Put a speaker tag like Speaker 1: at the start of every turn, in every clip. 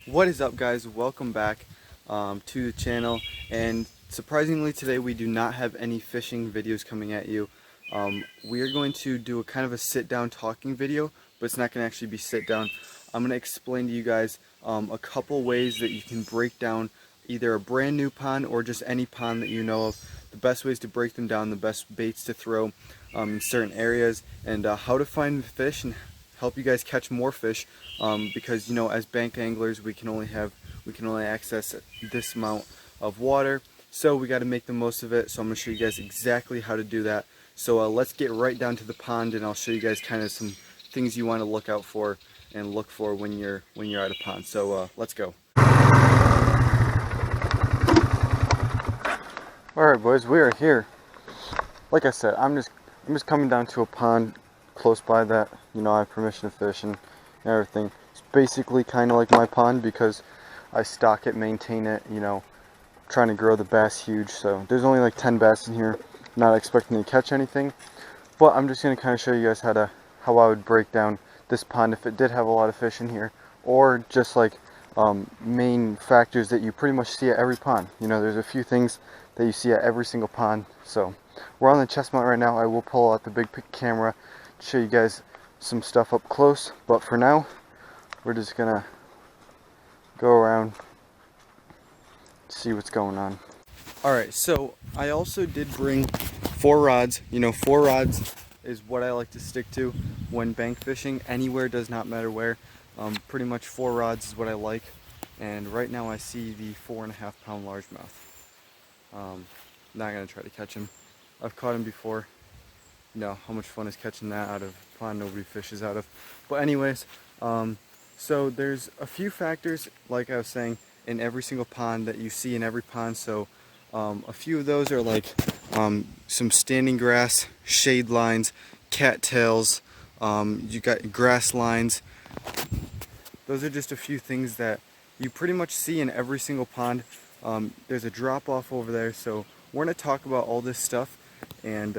Speaker 1: What is up, guys? Welcome back to the channel, and surprisingly today we do not have any fishing videos coming at you. We are going to do a kind of a sit down talking video, but it's not going to actually be sit down. I'm going to explain to you guys a couple ways that you can break down either a brand new pond or just any pond that you know of, the best ways to break them down, the best baits to throw in certain areas, and how to find fish and help you guys catch more fish, because you know, as bank anglers we can only access this amount of water, so we got to make the most of it. So I'm going to show you guys exactly how to do that. So let's get right down to the pond, and I'll show you guys kind of some things you want to look out for and look for when you're at a pond. So let's go. Alright boys, we are here. Like I said, I'm just coming down to a pond close by that, you know, I have permission to fish and everything. It's basically kind of like my pond because I stock it, maintain it, you know, trying to grow the bass huge. So there's only like 10 bass in here, not expecting to catch anything, but I'm just going to kind of show you guys how I would break down this pond if it did have a lot of fish in here, or just like main factors that you pretty much see at every pond. You know, there's a few things that you see at every single pond. So we're on the Chestnut right now. I will pull out the big camera, show you guys some stuff up close, but for now we're just gonna go around, see what's going on. Alright, so I also did bring 4 rods. You know, 4 rods is what I like to stick to when bank fishing anywhere, does not matter where. Pretty much 4 rods is what I like, and right now I see the 4.5 pound largemouth. Not gonna try to catch him. I've caught him before. You know how much fun is catching that out of a pond nobody fishes out of. But anyways, so there's a few factors, like I was saying, in every single pond that you see in every pond. So a few of those are like some standing grass, shade lines, cattails, you got grass lines. Those are just a few things that you pretty much see in every single pond. There's a drop off over there, so we're going to talk about all this stuff, and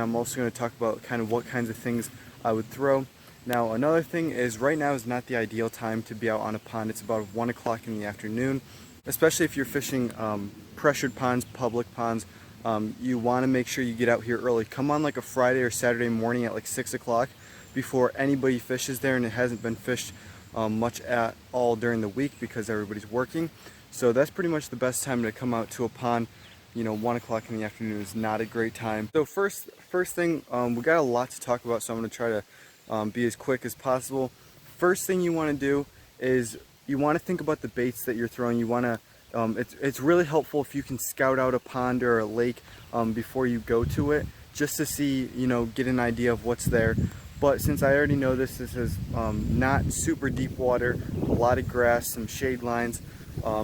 Speaker 1: I'm also going to talk about kind of what kinds of things I would throw. Now, another thing is, right now is not the ideal time to be out on a pond. It's about 1 o'clock in the afternoon, especially if you're fishing pressured ponds, public ponds. You want to make sure you get out here early. Come on like a Friday or Saturday morning at like 6 o'clock before anybody fishes there, and it hasn't been fished much at all during the week because everybody's working. So that's pretty much the best time to come out to a pond. You know, 1 o'clock in the afternoon is not a great time. So first thing, we got a lot to talk about, so I'm going to try to be as quick as possible. First thing you want to do is you want to think about the baits that you're throwing. You want to it's really helpful if you can scout out a pond or a lake before you go to it, just to see, you know, get an idea of what's there. But since I already know this is not super deep water, a lot of grass, some shade lines,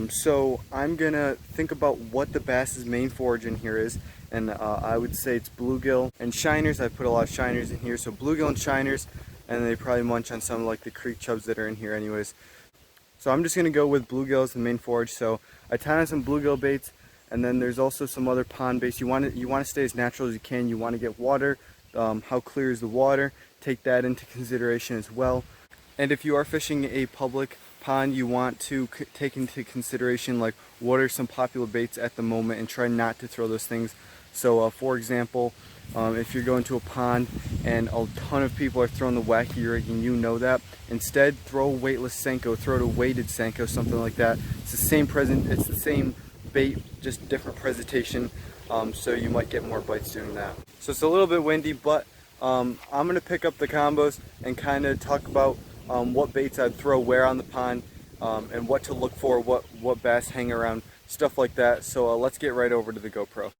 Speaker 1: so I'm gonna think about what the bass's main forage in here is, and I would say it's bluegill and shiners. I put a lot of shiners in here, so bluegill and shiners, and they probably munch on some like the creek chubs that are in here anyways. So I'm just gonna go with bluegill as the main forage. So I tie on some bluegill baits, and then there's also some other pond baits. You want to stay as natural as you can. You want to get water. How clear is the water? Take that into consideration as well. And if you are fishing a public pond, you want to take into consideration like what are some popular baits at the moment, and try not to throw those things. So for example, if you're going to a pond and a ton of people are throwing the wacky rig and you know that, instead throw a weightless Senko, throw a weighted Senko, something like that. It's the same bait, just different presentation, so you might get more bites doing that. So it's a little bit windy, but I'm going to pick up the combos and kind of talk about what baits I'd throw where on the pond, and what to look for, what bass hang around, stuff like that. So let's get right over to the GoPro.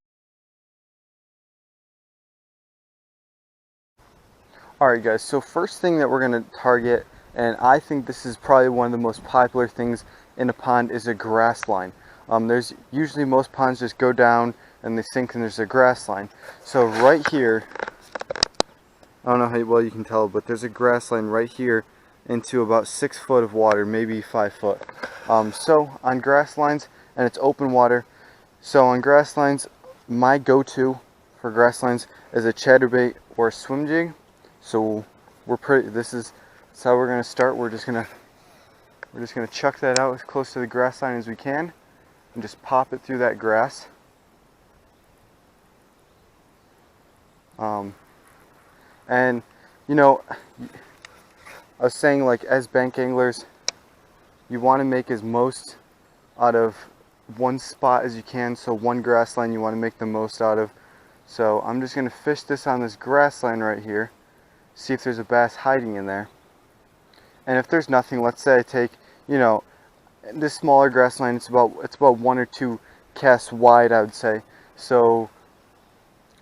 Speaker 1: Alright guys, so first thing that we're going to target, and I think this is probably one of the most popular things in a pond, is a grass line. There's usually, most ponds just go down and they sink and there's a grass line. So right here, I don't know how well you can tell, but there's a grass line right here into about 6 foot of water, maybe 5 foot. So on grass lines, and it's open water, so on grass lines, my go-to for grass lines is a chatterbait or a swim jig. So that's how we're gonna start. We're We're just going to chuck that out as close to the grass line as we can and just pop it through that grass. And you know, I was saying, like, as bank anglers, you want to make as most out of one spot as you can. So one grass line you want to make the most out of. So I'm just going to fish this on this grass line right here, see if there's a bass hiding in there. And if there's nothing, let's say I take, you know, this smaller grass line, it's about 1 or 2 casts wide, I would say. So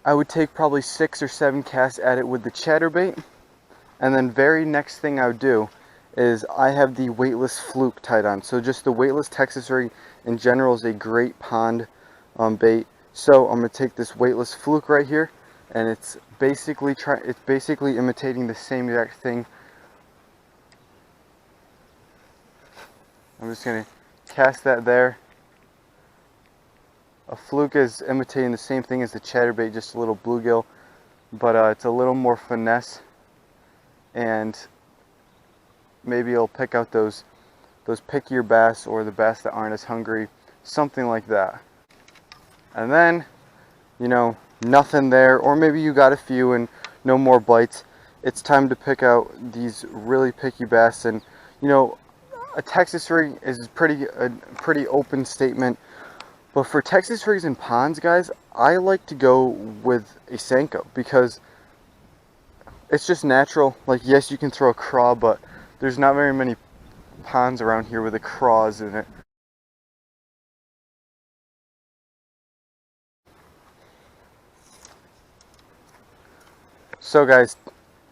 Speaker 1: I would take probably 6 or 7 casts at it with the chatterbait. And then very next thing I would do is I have the weightless fluke tied on. So just the weightless Texas rig in general is a great pond bait. So I'm going to take this weightless fluke right here, and it's basically imitating the same exact thing. I'm just going to cast that there. A fluke is imitating the same thing as the chatterbait, just a little bluegill, but it's a little more finesse, and maybe it'll pick out those pickier bass, or the bass that aren't as hungry, something like that. And then, you know, nothing there, or maybe you got a few and no more bites. It's time to pick out these really picky bass. And you know, a Texas rig is a pretty open statement, but for Texas rigs and ponds, guys, I like to go with a Senko because it's just natural. Like, yes, you can throw a craw, but there's not very many ponds around here with a craws in it. So guys,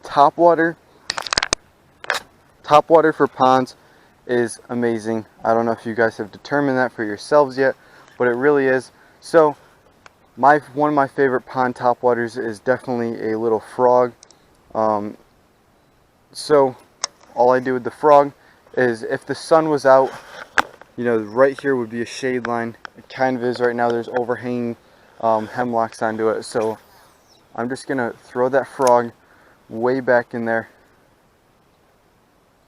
Speaker 1: top water for ponds is amazing. I don't know if you guys have determined that for yourselves yet, but it really is. So one of my favorite pond topwaters is definitely a little frog. So all I do with the frog is, if the sun was out, you know, right here would be a shade line. It kind of is right now. There's overhanging hemlocks onto it. So I'm just gonna throw that frog way back in there,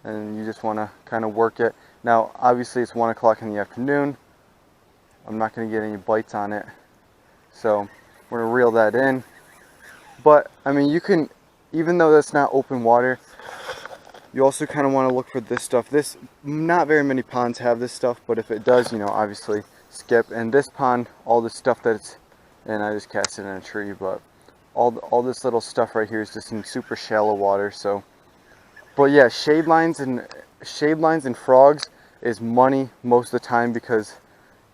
Speaker 1: and you just want to kind of work it. Now obviously it's 1 o'clock in the afternoon. I'm not going to get any bites on it, so we're going to reel that in. But I mean, you can, even though that's not open water, you also kind of want to look for this stuff. Not very many ponds have this stuff, but if it does, you know, obviously skip. And this pond, all the stuff that's, and I just cast it in a tree, but all this little stuff right here is just in super shallow water. So, but yeah, shade lines and frogs is money most of the time, because,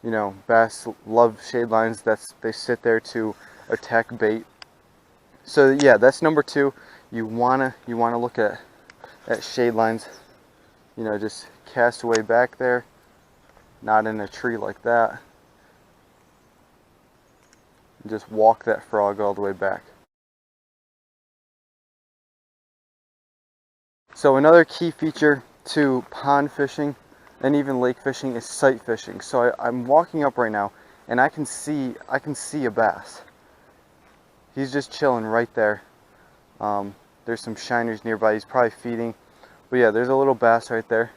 Speaker 1: you know, bass love shade lines. They sit there to attack bait. So yeah, that's number 2. You wanna look at shade lines. You know, just cast away back there, not in a tree like that. And just walk that frog all the way back. So another key feature to pond fishing and even lake fishing is sight fishing. So I'm walking up right now, and I can see a bass. He's just chilling right there. There's some shiners nearby. He's probably feeding. But yeah, there's a little bass right there.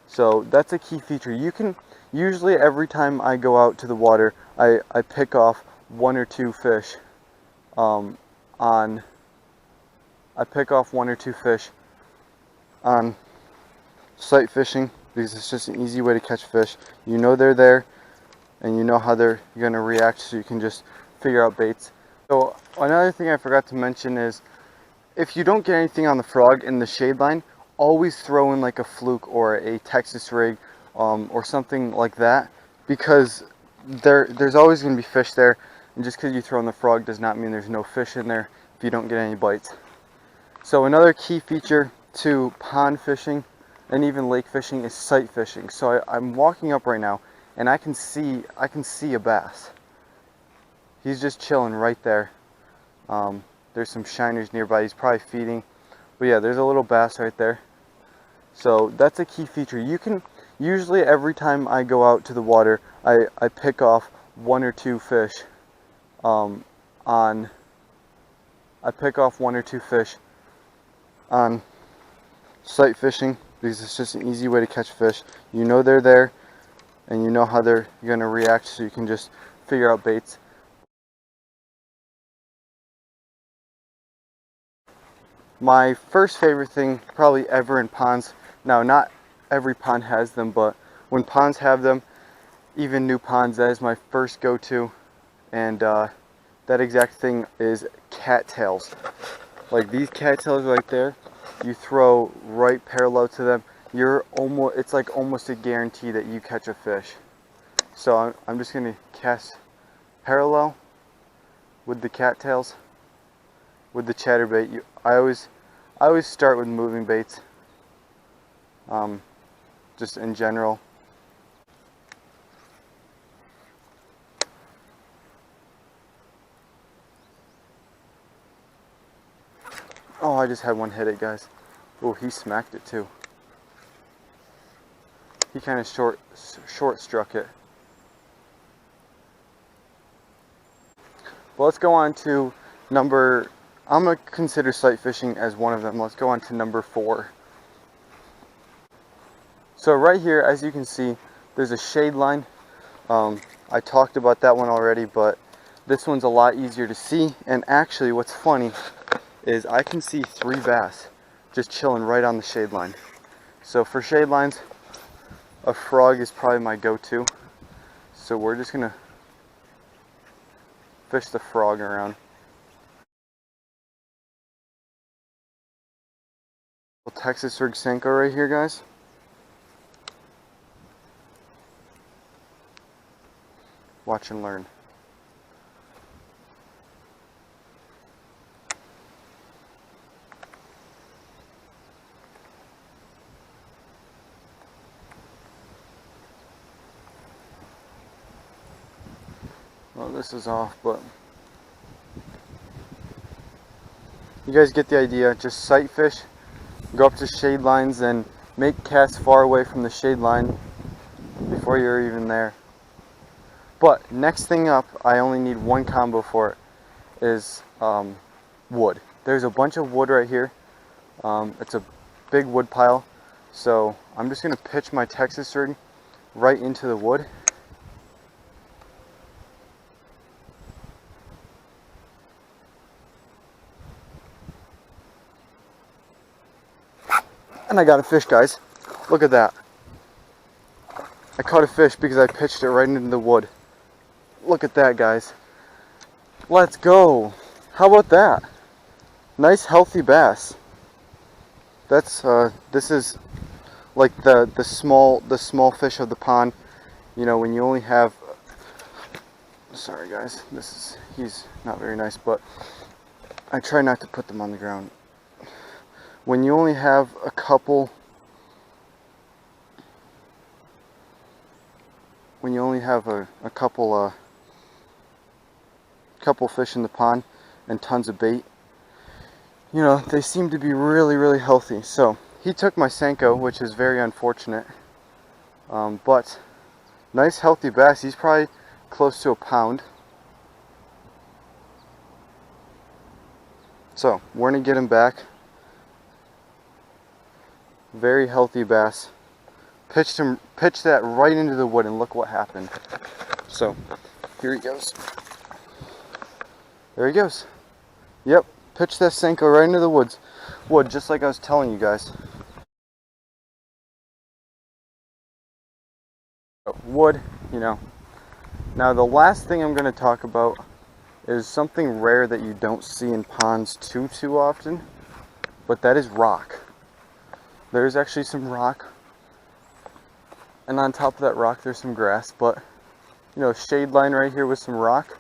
Speaker 1: So that's a key feature. You can, usually every time I go out to the water, I pick off 1 or 2 fish on sight fishing, because it's just an easy way to catch fish. You know they're there, and you know how they're going to react, so you can just figure out baits. So another thing I forgot to mention is, if you don't get anything on the frog in the shade line, always throw in like a fluke or a Texas rig or something like that, because there's always going to be fish there, and just because you throw in the frog does not mean there's no fish in there if you don't get any bites. So another key feature to pond fishing and even lake fishing is sight fishing. So I'm walking up right now, and I can see a bass. He's just chilling right there. There's some shiners nearby. He's probably feeding. But yeah, there's a little bass right there. So that's a key feature. You can, usually every time I go out to the water, I pick off 1 or 2 fish on sight fishing, because it's just an easy way to catch fish. You know they're there, and you know how they're going to react, so you can just figure out baits. My first favorite thing probably ever in ponds, now not every pond has them, but when ponds have them, even new ponds, that is my first go-to. And that exact thing is cattails. Like these cattails right there, you throw right parallel to them, it's like almost a guarantee that you catch a fish. So I'm just gonna cast parallel with the cattails, with the chatterbait. I always start with moving baits, just in general. Oh, I just had one hit it, guys. Oh, he smacked it too. He kind of short struck it. Well, let's go on to number, I'm going to consider sight fishing as one of them. Let's go on to number 4. So right here, as you can see, there's a shade line. I talked about that one already, but this one's a lot easier to see. And actually, what's funny is I can see 3 bass just chilling right on the shade line. So for shade lines, a frog is probably my go-to. So we're just gonna fish the frog around. Texas rig Senko right here, guys. Watch and learn. Well, this is off, but you guys get the idea. Just sight fish, go up to shade lines and make casts far away from the shade line before you're even there. But next thing up, I only need one combo for it, is wood. There's a bunch of wood right here. It's a big wood pile, so I'm just going to pitch my Texas rig right into the wood. And I got a fish, guys. Look at that. I caught a fish because I pitched it right into the wood. Look at that, guys. Let's go. How about that? Nice healthy bass. That's this is like the small fish of the pond. You know, when you only have, sorry guys, he's not very nice, but I try not to put them on the ground. When you only have a couple, couple fish in the pond and tons of bait, you know, they seem to be really healthy. So he took my Senko, which is very unfortunate, but nice healthy bass. He's probably close to a pound. So we're gonna get him back. Very healthy bass. Pitched that right into the wood, and look what happened. So here he goes. There he goes. Yep, pitched that Senko right into the wood, just like I was telling you guys. Wood, you know. Now the last thing I'm going to talk about is something rare that you don't see in ponds too often, but that is rock. There's actually some rock, and on top of that rock there's some grass, but you know, shade line right here with some rock,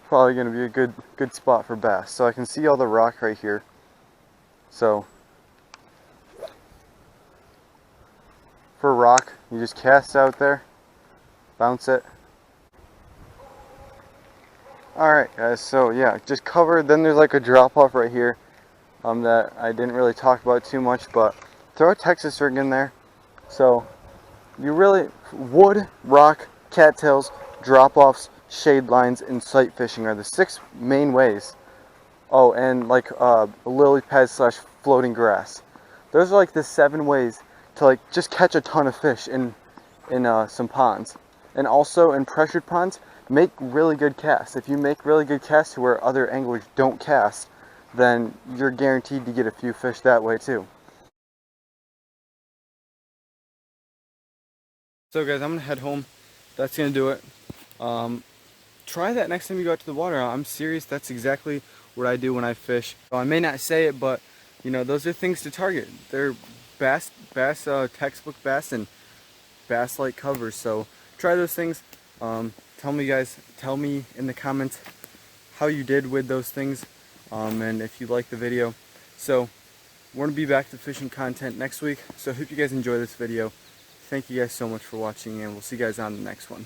Speaker 1: probably going to be a good spot for bass. So I can see all the rock right here. So for rock, you just cast out there, bounce it. Alright guys, so yeah, just cover. Then there's like a drop off right here that I didn't really talk about too much, but throw a Texas rig in there. So you really, wood, rock, cattails, drop offs, shade lines, and sight fishing are the 6 main ways. Oh, and like lily pad / floating grass. Those are like the 7 ways to like just catch a ton of fish in some ponds. And also in pressured ponds, make really good casts. If you make really good casts to where other anglers don't cast, then you're guaranteed to get a few fish that way too. So guys, I'm gonna head home. That's gonna do it. Try that next time you go out to the water. I'm serious, that's exactly what I do when I fish. So I may not say it, but you know, those are things to target. They're bass, textbook bass and bass-like covers. So try those things. Tell me in the comments how you did with those things, and if you like the video. So we're gonna be back to fishing content next week. So I hope you guys enjoy this video. Thank you guys so much for watching, and we'll see you guys on the next one.